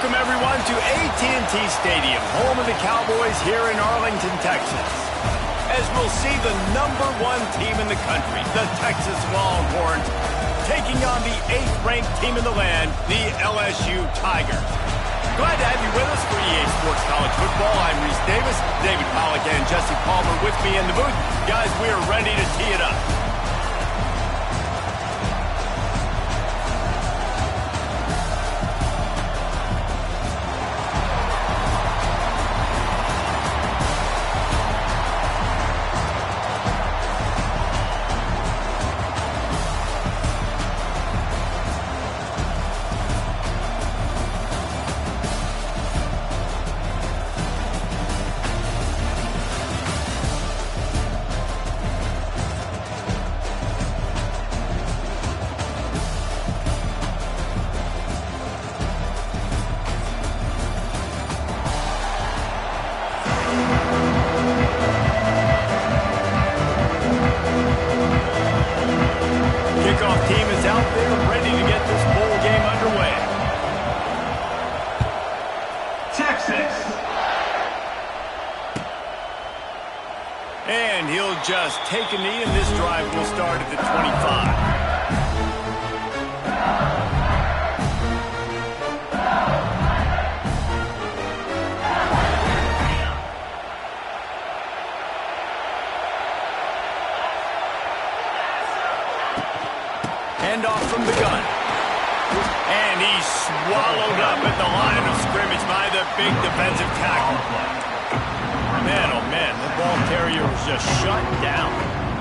Welcome, everyone, to AT&T Stadium, home of the Cowboys here in Arlington, Texas. As we'll see the #1 team in the country, the Texas Longhorns, taking on the 8th-ranked team in the land, the LSU Tigers. Glad to have you with us for EA Sports College Football. I'm Reese Davis, David Pollack, and Jesse Palmer with me in the booth. Guys, we are ready to tee it up. Kickoff team is out there ready to get this bowl game underway. Texas. And he'll just take a knee, and this drive will start at the 25. Handoff from the gun. And he's swallowed up at the line of scrimmage by the big defensive tackle. Man, oh man, the ball carrier was just shut down.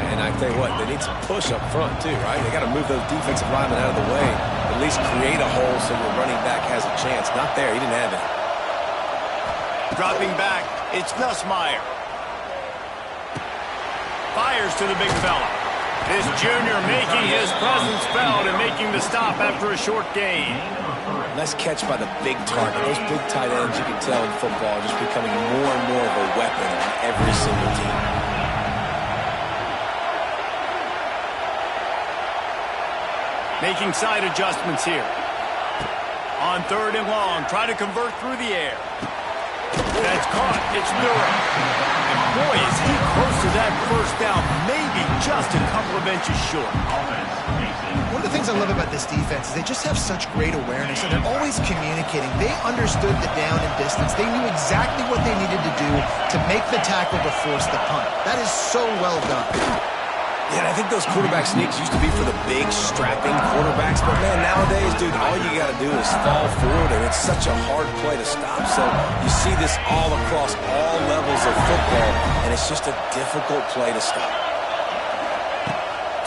And I tell you what, they need some push up front too, right? They got to move those defensive linemen out of the way. At least create a hole so your running back has a chance. Not there, he didn't have it. Dropping back, it's Nussmeier. Fires to the big fella. This junior making his presence felt and making the stop after a short gain. Nice catch by the big target. Those big tight ends, you can tell in football, are just becoming more and more of a weapon on every single team. Making side adjustments here. On 3rd and long, try to convert through the air. That's caught. It's Durham. And boy, is he close to that first down. Maybe just a couple of inches short. One of the things I love about this defense is they just have such great awareness, and they're always communicating. They understood the down and distance. They knew exactly what they needed to do to make the tackle to force the punt. That is so well done. Yeah, and I think those quarterback sneaks used to be for the big, strapping quarterbacks. But, man, nowadays, dude, all you got to do is fall forward, and it's such a hard play to stop. So you see this all across all levels of football, and it's just a difficult play to stop.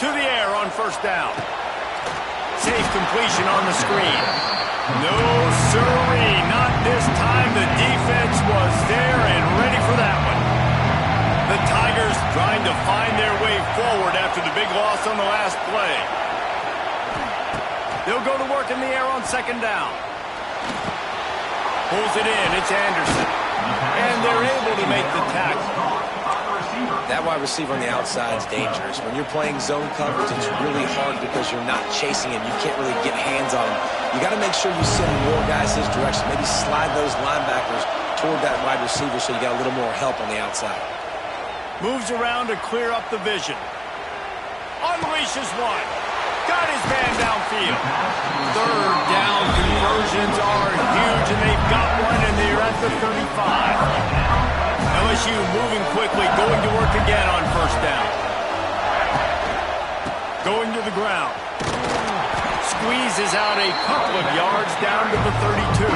To the air on 1st down. Safe completion on the screen. No, sirree, not this time. The defense was there and ready for that one. The Tigers trying to find their way forward after the big loss on the last play. They'll go to work in the air on 2nd down. Pulls it in. It's Anderson. And they're able to make the tackle. That wide receiver on the outside is dangerous. When you're playing zone coverage, it's really hard because you're not chasing him. You can't really get hands on him. You got to make sure you send more guys his direction. Maybe slide those linebackers toward that wide receiver so you got a little more help on the outside. Moves around to clear up the vision. Unleashes one. Got his man downfield. 3rd down conversions are huge, and they've got one, and they're at the 35. LSU moving quickly, going to work again on 1st down. Going to the ground. Squeezes out a couple of yards down to the 32.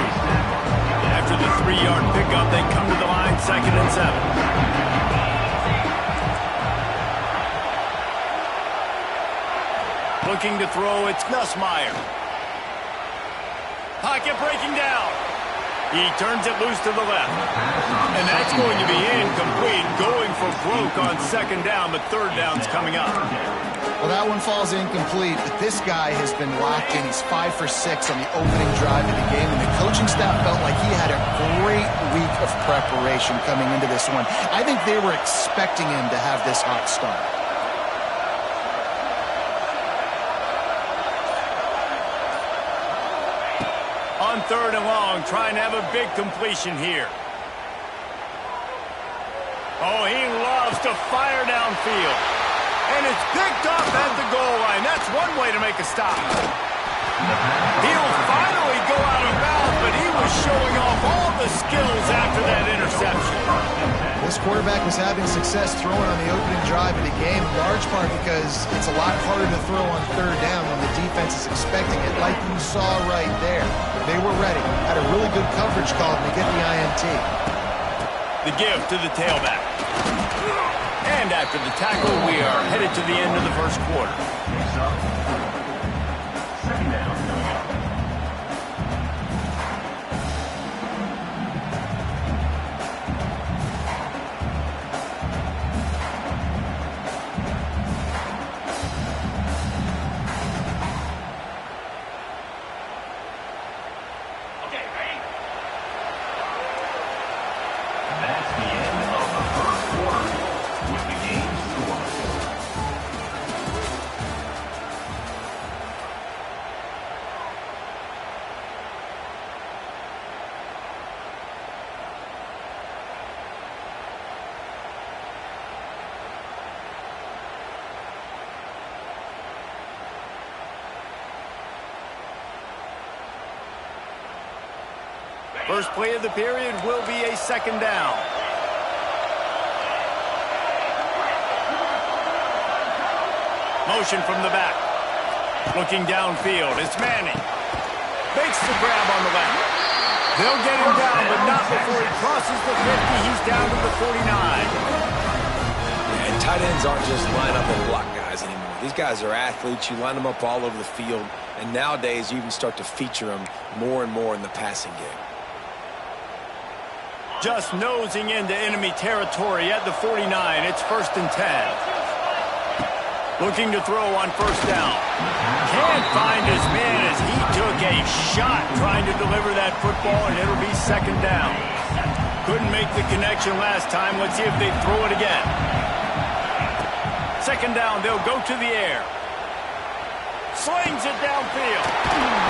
After the 3-yard pickup, they come to the line, 2nd and 7. Looking to throw, it's Nussmeier. Pocket breaking down. He turns it loose to the left. And that's going to be incomplete. Going for broke on 2nd down, but 3rd down's coming up. Well, that one falls incomplete, but this guy has been locked in. He's 5 for 6 on the opening drive of the game, and the coaching staff felt like he had a great week of preparation coming into this one. I think they were expecting him to have this hot start. On 3rd and long, trying to have a big completion here. Oh, he loves to fire downfield. And it's picked up at the goal line. That's one way to make a stop. He'll finally go out of bounds, but he was showing off all the skills after that interception. This quarterback was having success throwing on the opening drive of the game, in large part because it's a lot harder to throw on 3rd down when the defense is expecting it, like you saw right there. They were ready. Had a really good coverage call to get the INT. The give to the tailback. And after the tackle, we are headed to the end of the first quarter. Second down. First play of the period will be a 2nd down. Motion from the back. Looking downfield. It's Manning. Makes the grab on the left. They'll get him down, but not before he crosses the 50. He's down to the 49. And tight ends aren't just line up and block guys anymore. These guys are athletes. You line them up all over the field. And nowadays, you even start to feature them more and more in the passing game. Just nosing into enemy territory at the 49. It's 1st and 10. Looking to throw on 1st down. Can't find his man as he took a shot trying to deliver that football, and it'll be 2nd down. Couldn't make the connection last time. Let's see if they throw it again. 2nd down, they'll go to the air. Slings it downfield.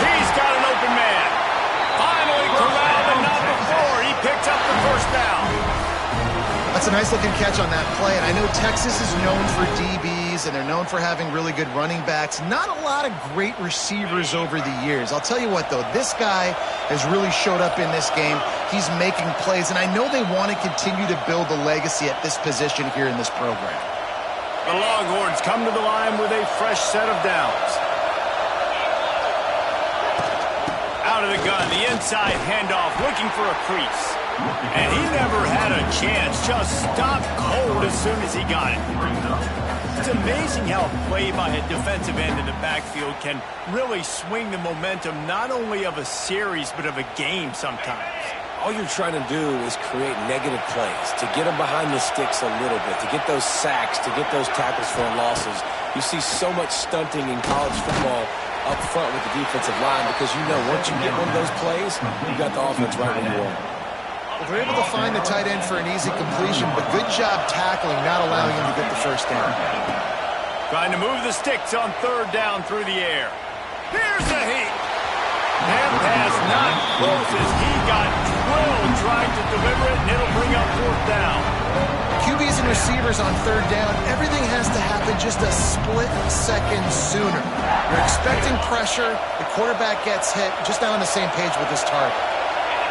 He's got an open man. Finally corralled, and not before. He picks up the 1st down. That's a nice-looking catch on that play, and I know Texas is known for DBs, and they're known for having really good running backs. Not a lot of great receivers over the years. I'll tell you what, though, this guy has really showed up in this game. He's making plays, and I know they want to continue to build a legacy at this position here in this program. The Longhorns come to the line with a fresh set of downs. Out of the gun, the inside handoff, looking for a crease. And he never had a chance, just stopped cold as soon as he got it. It's amazing how a play by a defensive end in the backfield can really swing the momentum not only of a series, but of a game sometimes. All you're trying to do is create negative plays, to get them behind the sticks a little bit, to get those sacks, to get those tackles for losses. You see so much stunting in college football up front with the defensive line because you know once you get one of those plays, you got the offense right where you want. Well, they're able to find the tight end for an easy completion, but good job tackling, not allowing him to get the 1st down. Trying to move the sticks on 3rd down through the air. Here's a heat. That pass not close as he got drilled trying to deliver it, and it'll bring up 4th down. QBs and receivers on 3rd down, everything has to happen just a split second sooner. You're expecting pressure, the quarterback gets hit, just not on the same page with his target.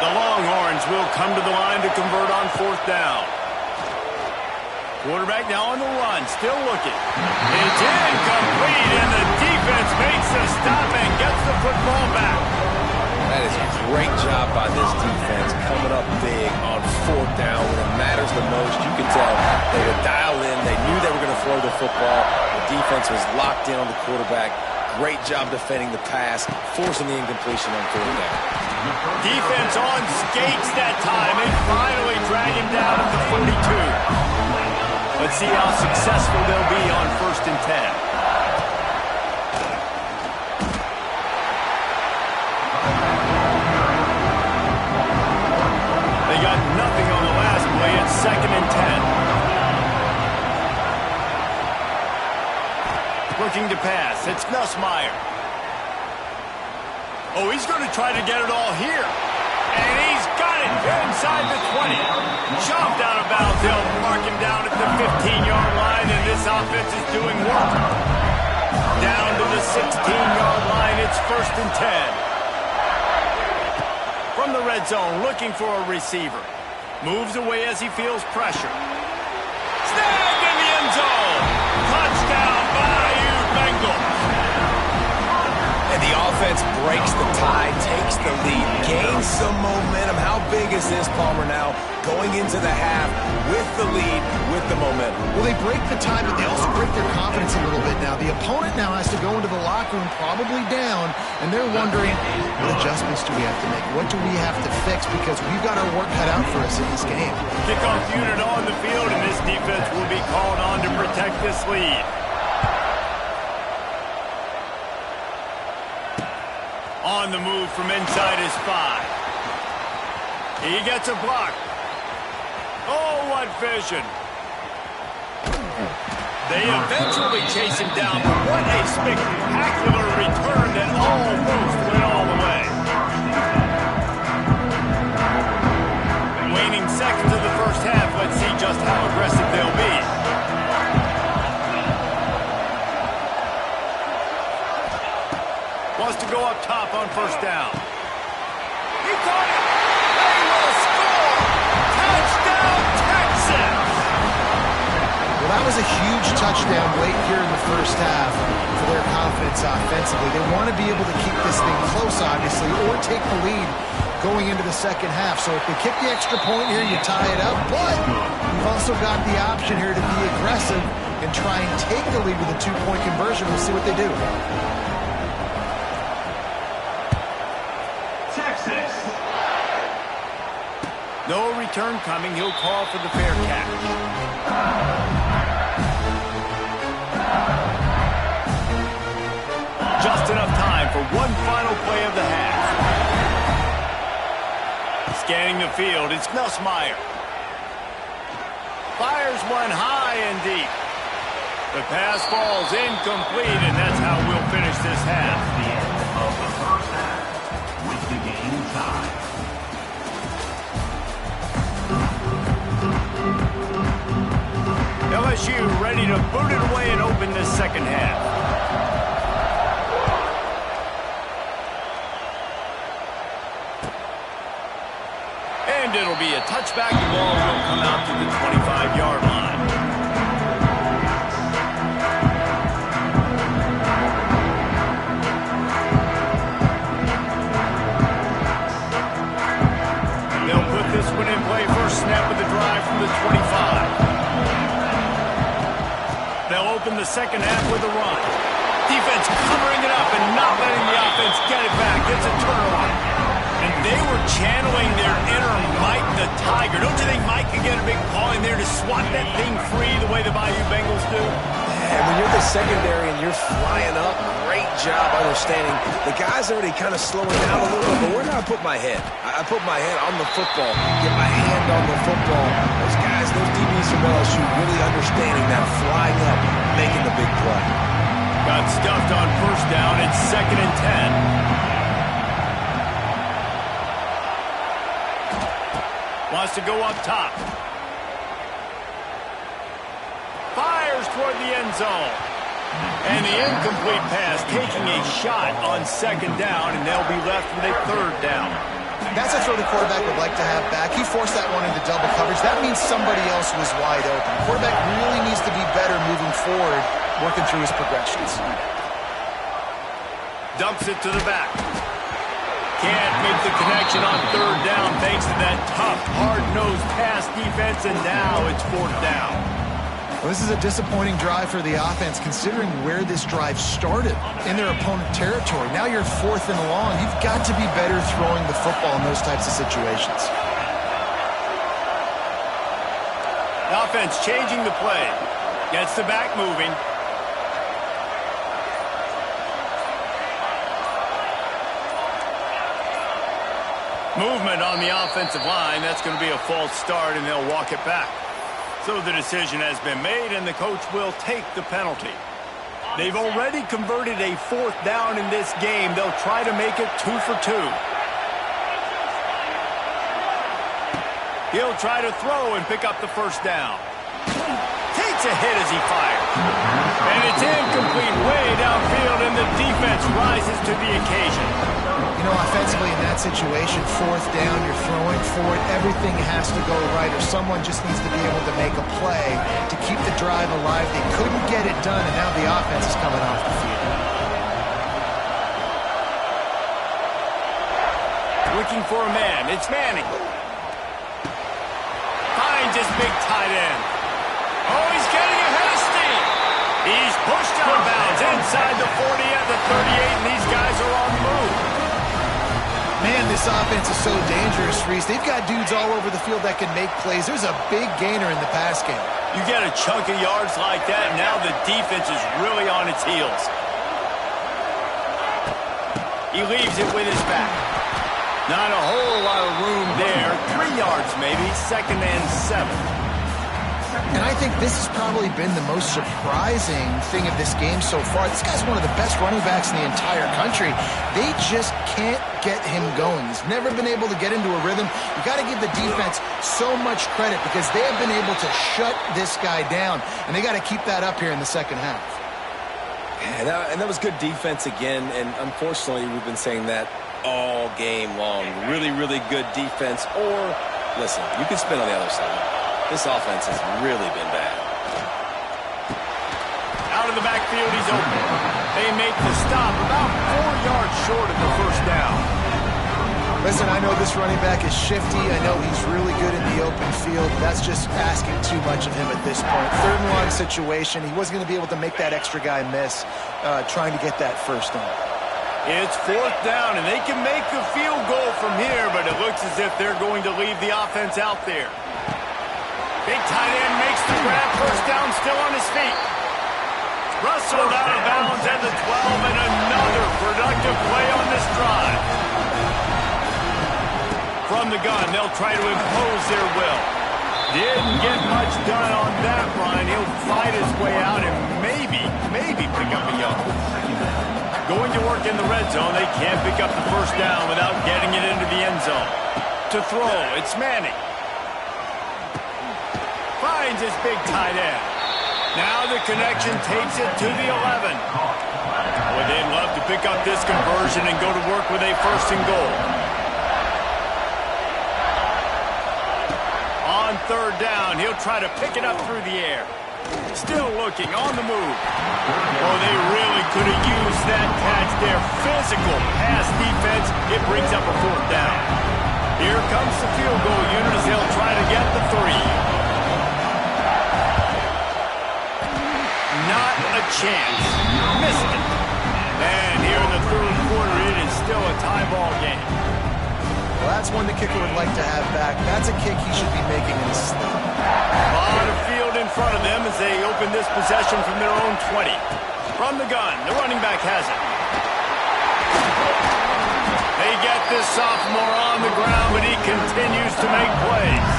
The Longhorns will come to the line to convert on 4th down. Quarterback now on the run, still looking. It's incomplete, and the defense makes the stop and gets the football back. That is a great job by this defense, coming up big on 4th down when it matters the most. You could tell they were dialed in. They knew they were going to throw the football. The defense was locked in on the quarterback. Great job defending the pass, forcing the incompletion on 4th down. Defense on skates that time. They finally drag him down at the 42. Let's see how successful they'll be on 1st and 10. They got nothing on the last play. It's 2nd and 10. Looking to pass. It's Nussmeier. Oh, he's going to try to get it all here. And he's got it inside the 20. Shoved out of bounds. They'll mark him down at the 15-yard line, and this offense is doing work. Down to the 16-yard line. It's 1st and 10. From the red zone, looking for a receiver. Moves away as he feels pressure. Snagged in the end zone. Touchdown, Bayou Bengals. And the offense breaks the tie, takes the lead, gains some momentum. How big is this, Palmer, now going into the half with the lead, with the momentum? Well, they break the tie, but they also break their confidence a little bit now. The opponent now has to go into the locker room probably down, and they're wondering, what adjustments do we have to make? What do we have to fix? Because we've got our work cut out for us in this game. Kickoff unit on the field, and this defense will be called on to protect this lead. On the move from inside his 5. He gets a block. Oh, what vision. They eventually chase him down, but what a spectacular return that almost went all the way. Waning seconds of the first half, let's see just how aggressive they'll be. Wants to go up top on 1st down. He caught it. They will score. Touchdown, Texas. Well, that was a huge touchdown late here in the first half for their confidence offensively. They want to be able to keep this thing close, obviously, or take the lead going into the second half. So if they kick the extra point here, you tie it up. But you've also got the option here to be aggressive and try and take the lead with a 2-point conversion. We'll see what they do. No return coming. He'll call for the fair catch. Just enough time for one final play of the half. Scanning the field, it's Nussmeier. Fires one high and deep. The pass falls incomplete, and that's how we'll finish this half. The end of the first half with the game tied. LSU ready to boot it away and open this second half. And it'll be a touchback. The ball will come out to the 25-yard line. They'll put this one in play. First snap of the drive from the 25. They'll open the second half with a run. Defense covering it up and not letting the offense get it back. It's a turnover. And they were channeling their inner Mike the Tiger. Don't you think Mike could get a big call in there to swat that thing free the way the Bayou Bengals do? And when you're the secondary and you're flying up, great job understanding. The guy's already kind of slowing down a little bit, but where do I put my head? I put my head on the football, get my hand on the football. Those guys, those DBs from LSU really understanding that flying up, making the big play. Got stuffed on 1st down. It's 2nd and 10. Wants to go up top. Fires toward the end zone. And the incomplete pass taking a shot on 2nd down, and they'll be left with a 3rd down. That's a throw the quarterback would like to have back. He forced that one into double coverage. That means somebody else was wide open. The quarterback really needs to be better moving forward, working through his progressions. Dumps it to the back. Can't make the connection on 3rd down thanks to that tough, hard-nosed pass defense, and now it's 4th down. Well, this is a disappointing drive for the offense, considering where this drive started in their opponent territory. Now you're 4th and long. You've got to be better throwing the football in those types of situations. The offense changing the play. Gets the back moving. Movement on the offensive line. That's going to be a false start, and they'll walk it back. So the decision has been made, and the coach will take the penalty. They've already converted a 4th down in this game. They'll try to make it 2 for 2. He'll try to throw and pick up the 1st down. Takes a hit as he fires. And it's incomplete way downfield, and the defense rises to the occasion. You know, offensively in that situation, 4th down, you're throwing forward, everything has to go right, or someone just needs to be able to make a play to keep the drive alive. They couldn't get it done, and now the offense is coming off the field. Looking for a man. It's Manning. Finds his big tight end. Oh, he's getting ahead of steam. He's pushed out of bounds inside the 40 at the 38, and these guys are on the move. Man, this offense is so dangerous, Reese. They've got dudes all over the field that can make plays. There's a big gainer in the pass game. You get a chunk of yards like that, and now the defense is really on its heels. He leaves it with his back. Not a whole lot of room there. 3 yards maybe, 2nd and 7. And I think this has probably been the most surprising thing of this game so far. This guy's one of the best running backs in the entire country. They just can't get him going. He's never been able to get into a rhythm. You got to give the defense so much credit because they have been able to shut this guy down, and they got to keep that up here in the 2nd half. Yeah, and that was good defense again, and unfortunately we've been saying that all game long. Really, really good defense, or, listen, you can spin on the other side. This offense has really been bad. Out of the backfield, he's open. They make the stop about 4 yards short of the 1st down. Listen, I know this running back is shifty. I know he's really good in the open field. That's just asking too much of him at this point. 3rd and long situation. He wasn't going to be able to make that extra guy miss trying to get that 1st down. It's 4th down, and they can make the field goal from here, but it looks as if they're going to leave the offense out there. Big tight end makes the grab. 1st down, still on his feet. Rustled out of bounds at the 12, and another productive play on this drive. From the gun, they'll try to impose their will. Didn't get much done on that run. He'll fight his way out and maybe pick up a yard. Going to work in the red zone, they can't pick up the 1st down without getting it into the end zone. To throw, it's Manning. Finds his big tight end. Now the connection takes it to the 11. Boy, they'd love to pick up this conversion and go to work with a 1st and goal. On 3rd down, he'll try to pick it up through the air. Still looking, on the move. Oh, they really could have used that catch there. Physical pass defense. It brings up a 4th down. Here comes the field goal unit as they'll try to get the 3. Not a chance. Missed it. And here in the 3rd quarter, it is still a tie ball game. Well, that's one the kicker would like to have back. That's a kick he should be making in his sleep. A lot of field in front of them as they open this possession from their own 20. From the gun, the running back has it. They get this sophomore on the ground, but he continues to make plays.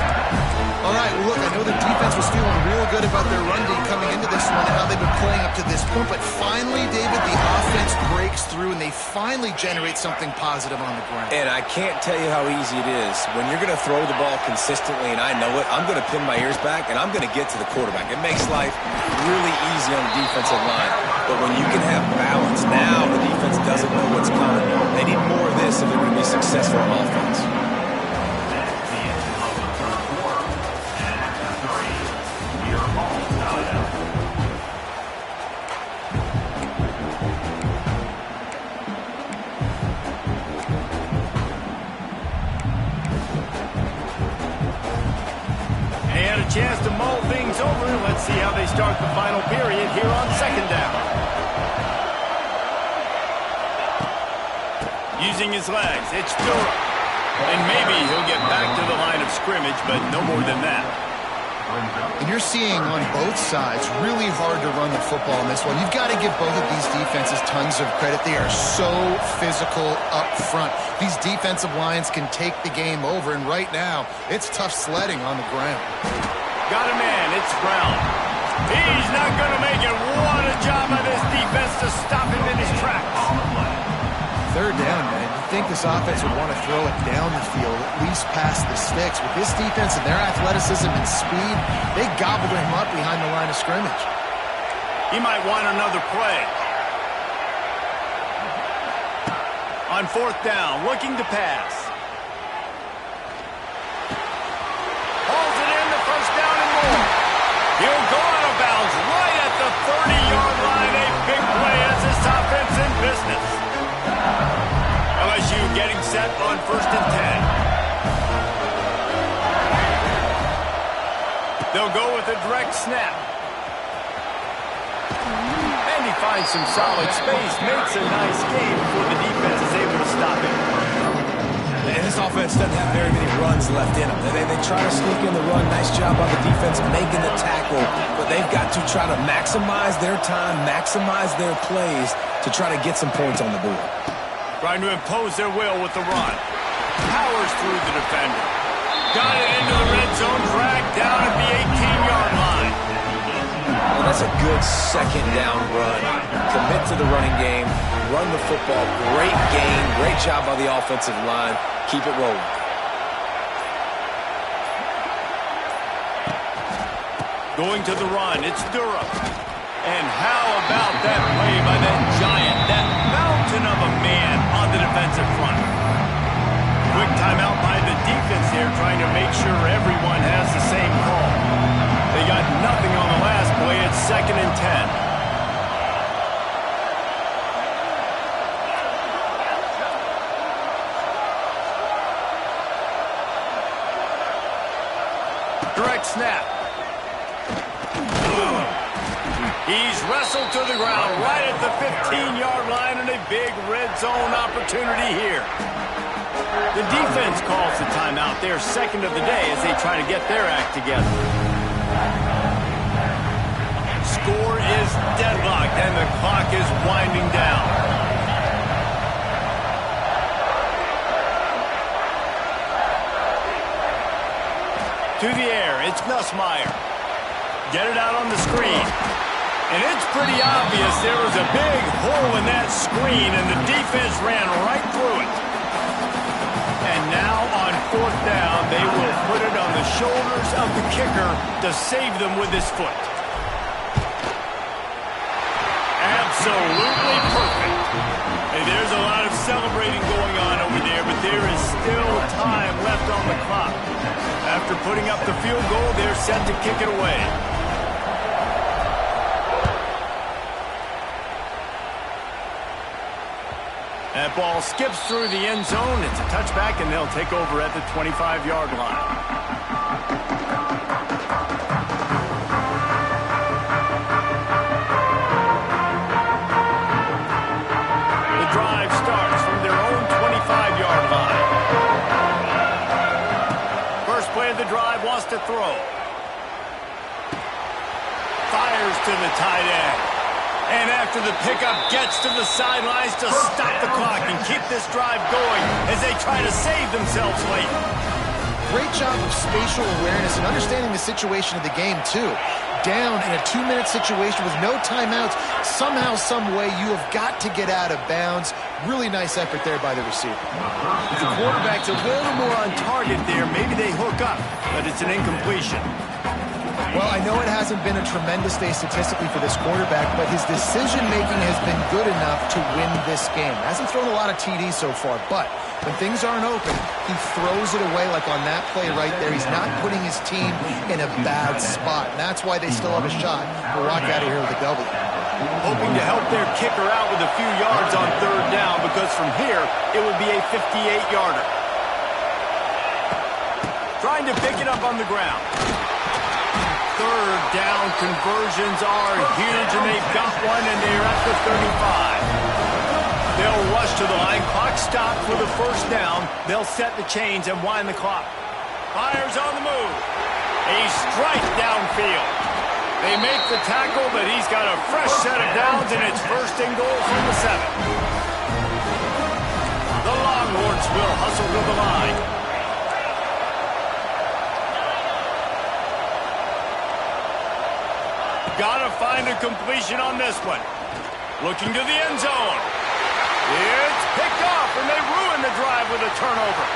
All right, well, look, I know the defense was feeling real good about their run D coming into this one and how they've been playing up to this point, but finally, David, the offense breaks through and they finally generate something positive on the ground. And I can't tell you how easy it is. When you're going to throw the ball consistently, and I know it, I'm going to pin my ears back, and I'm going to get to the quarterback. It makes life really easy on the defensive line. But when you can have balance, now the defense doesn't know what's coming. They need more of this if they're going to be successful on offense. Chance to mull things over. Let's see how they start the final period here on 2nd down. Using his legs, it's Durham. And maybe he'll get back to the line of scrimmage, but no more than that. And you're seeing on both sides really hard to run the football in this one. You've got to give both of these defenses tons of credit. They are so physical up front. These defensive lines can take the game over, and right now, it's tough sledding on the ground. Got a man, it's Brown. He's not going to make it. What a job by this defense to stop him in his tracks. Third down, man. You'd think this offense would want to throw it down the field, at least past the sticks. With this defense and their athleticism and speed, they gobbled him up behind the line of scrimmage. He might want another play. On fourth down, looking to pass. Holds it in, the first down and more. He'll go out of bounds right at the 30-yard line. A big play as this offense in business. LSU getting set on first and 10. They'll go with a direct snap. And he finds some solid space, makes a nice game before the defense is able to stop him. And this offense doesn't have very many runs left in them. They try to sneak in the run. Nice job by the defense making the tackle. But they've got to try to maximize their time, maximize their plays to try to get some points on the board. Trying to impose their will with the run. Powers through the defender. Got it into the red zone, dragged down at the 18-yard line. Well, that's a good second down run. Commit to the running game, run the football. Great game, great job by the offensive line. Keep it rolling. Going to the run, it's Durham. And how about that play by that giant, that mountain of a man on the defensive front? Quick timeout by the defense here, trying to make sure everyone has the same call. They got nothing on the last play. It's second and 10. Direct snap. He's wrestled to the ground right at the 15-yard line, and a big red zone opportunity here. The defense calls the timeout. They're second of the day as they try to get their act together. Score is deadlocked, and the clock is winding down. To the air, it's Nussmeier. Get it out on the screen. And it's pretty obvious there was a big hole in that screen, and the defense ran right through it. And now on fourth down, they will put it on the shoulders of the kicker to save them with his foot. Absolutely perfect. Hey, there's a lot of celebrating going on over there, but there is still time left on the clock. After putting up the field goal, they're set to kick it away. That ball skips through the end zone. It's a touchback, and they'll take over at the 25-yard line. The drive starts from their own 25-yard line. First play of the drive wants to throw. Fires to the tight end. And after the pickup, gets to the sidelines to stop the clock and keep this drive going as they try to save themselves late. Great job of spatial awareness and understanding the situation of the game, too. Down in a 2-minute situation with no timeouts, somehow, some way, you have got to get out of bounds. Really nice effort there by the receiver. If the quarterback's a little more on target there, maybe they hook up, but it's an incompletion. Well, I know it hasn't been a tremendous day statistically for this quarterback, but his decision-making has been good enough to win this game. Hasn't thrown a lot of TDs so far, but when things aren't open, he throws it away like on that play right there. He's not putting his team in a bad spot, and that's why they still have a shot to walk out of here with a W. Hoping to help their kicker out with a few yards on third down, because from here, it would be a 58-yarder. Trying to pick it up on the ground. Third down conversions are huge, and they've got one, and they're at the 35. They'll rush to the line. Clock stopped for the first down. They'll set the chains and wind the clock. Fires on the move. A strike downfield. They make the tackle, but he's got a fresh set of downs, and it's first and goal from the 7. The Longhorns will hustle to the line. to find a completion on this one. Looking to the end zone. It's picked off, and they ruin the drive with a turnover.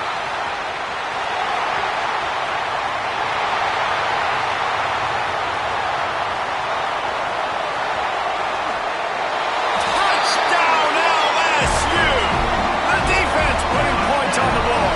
Touchdown, LSU! The defense putting points on the board.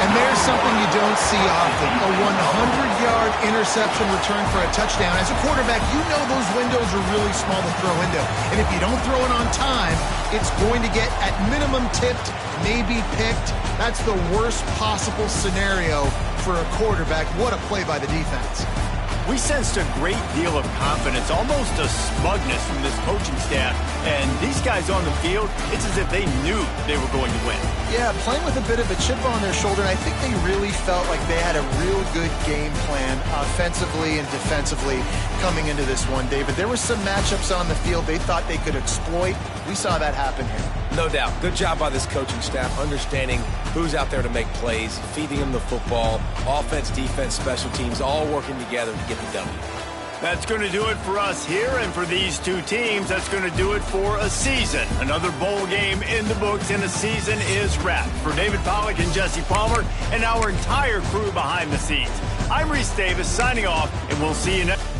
And there's something you don't see often, a 100-yard interception return for a touchdown. As a quarterback, you know those windows are really small to throw into. And if you don't throw it on time, it's going to get at minimum tipped, maybe picked. That's the worst possible scenario for a quarterback. What a play by the defense. We sensed a great deal of confidence, almost a smugness from this coaching staff. And these guys on the field, it's as if they knew they were going to win. Yeah, playing with a bit of a chip on their shoulder, and I think they really felt like they had a real good game plan offensively and defensively coming into this one, David. There were some matchups on the field they thought they could exploit. We saw that happen here. No doubt. Good job by this coaching staff, understanding who's out there to make plays, feeding them the football, offense, defense, special teams, all working together to get the W. That's going to do it for us here, and for these two teams, that's going to do it for a season. Another bowl game in the books, and the season is wrapped. For David Pollack and Jesse Palmer and our entire crew behind the scenes, I'm Reese Davis signing off, and we'll see you next.